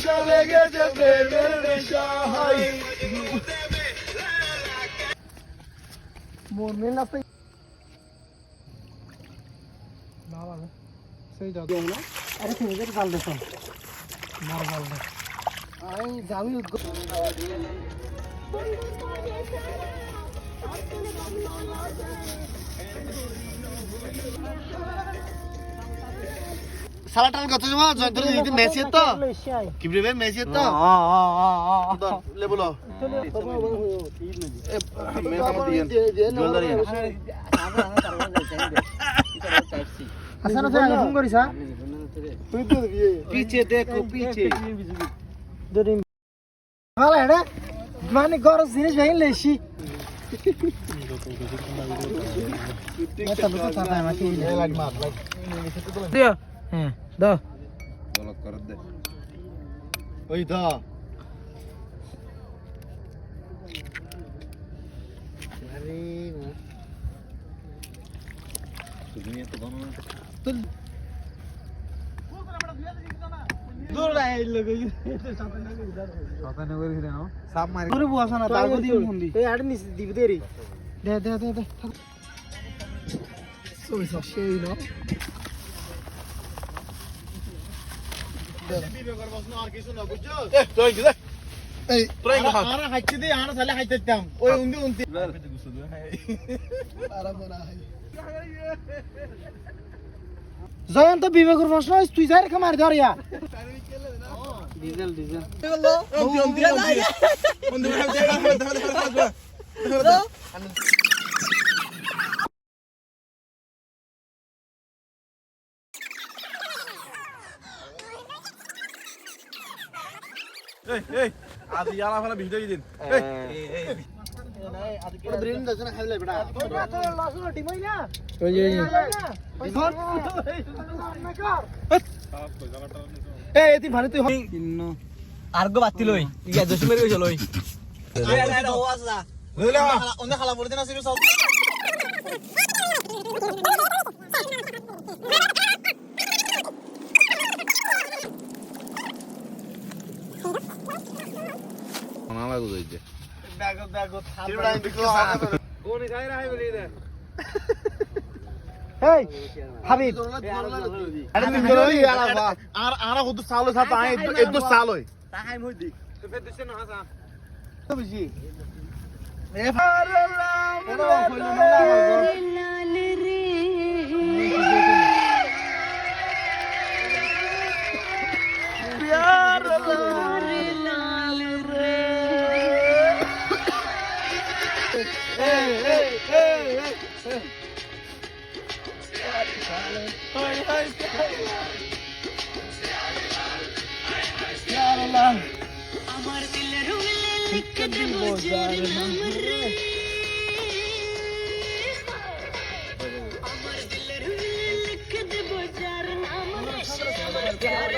চলে গেছে প্রেমের নেশা হাই মনে না পাই বাবা সেই দাও না আরে তুমি যে গাল দেখো মার গাল দে আই যাবি সালাটাল কত জমা ধরে দিতে মেসি তো কি বলবে মেসি তো ले बोलो मैं समझ दिया ज्वेलरी আচ্ছা না তুই ফোন করিস তুই তো पीछे देखो पीछे দরি ভালো এটা মানে গরজ জিনিস ভাই লেছি এটা তো কথা মাটি লাগ মার লাগ দিও হ্যাঁ দাও গলক করে দে ওই দা আরে তুমি এত বানো তুই দূর রাই লাগই সাথে না করি দাও সাপ মারি দূরে বসা না তাও দিই মুন্দি এই আড় নিস দিব দেরি দে দে দে দে সরি সব সেই না বিবে করবস না আর কিছু না বুঝছো তুই কি এই তুই না আরা খাইতে দে আরা সালে খাইতেতাম ওই উন্দি উন্দি আরাম না হাই জয়ন্ত বিবে করবস না তুই যাই রেখে মার ধরিয়া ডিজেল ডিজেল হলো উন্দি উন্দি এই আজ ইয়ালা ফলা ভিডিও দিন এই আজ কি ব্রেন দাছ না খাইলে বেটা তোরা তো লস টিমই না ওই যে এই এতি ভানে তুই কিন্ন আরগো বাতি লই ইয়া দশ মেরে গেল লই এই এটা ওয়াজ না লইলা ওনে খালা বলতে না সিরিয়াস সব মামা গুজাইছে ব্যাগো ব্যাগো থামড়া দেখো কোন খাই রাই বলি দে এই হাবিব আরে তুমি লই আলা আর আরা কত সাল সাথ আই একদম সাল হই তাহাই মই দি তো ফের দিছ না হাসা তো বুঝি এ ফারলা বড় হইলো না লাল রে প্যার লাল রে এই এই এই হাই হাই প্যার লাল আমার দিল রুলে লিখ দে মোজার নাম রে আমার দিল রুলে লিখ দে মোজার নাম রে প্যার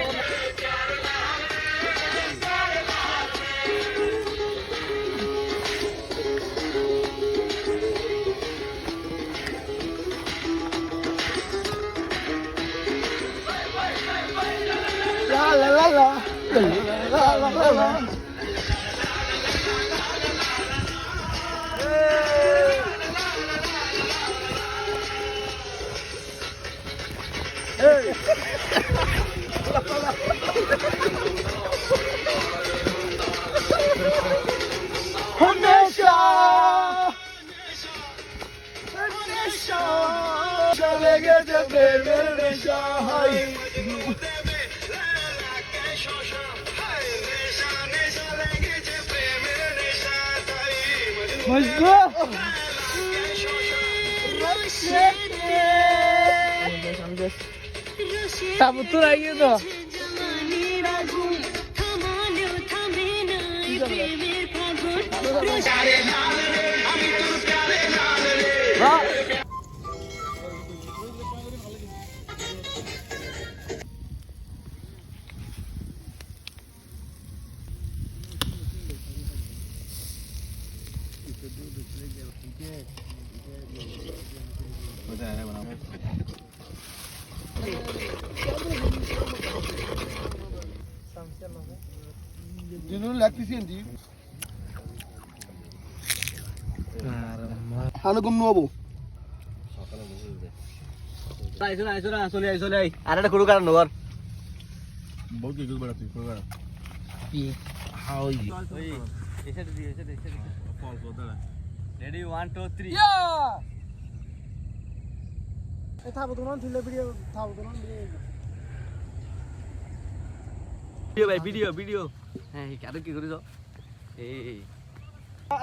la la la la la la la hey Honesha chale gece প্রেমের নেশা হাই মজগো তাবু তো লাগিয়ে তো দিনুল লাগতেছি এন্টি হানো গুম নবো চলে আই আর একটা কুড়ু কারণ নগর বহুত কি গুল বড় তুই কুড়ু কারণ কি হাই ওই এসে ফল কো দাঁড়া রেডি 1 2 3 ইয়া এ থাকো তোমার তুলে ভিডিও থাকো তোমার ভিডিও ভাই ভিডিও হ্যাঁ কেন কি করিস এই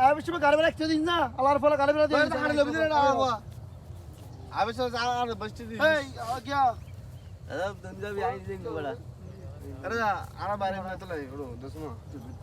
আবে সব গাড়ি বেলা একটা দিন না আলার ফলে গাড়ি বেলা দিন গাড়ি লবি দিন না আবা আবে সব আর বসতে দিন এই क्या দাদা তুমি যাবি আই দিন বড়া আরে আরা বাইরে না তো লাই ওড়ো দসমা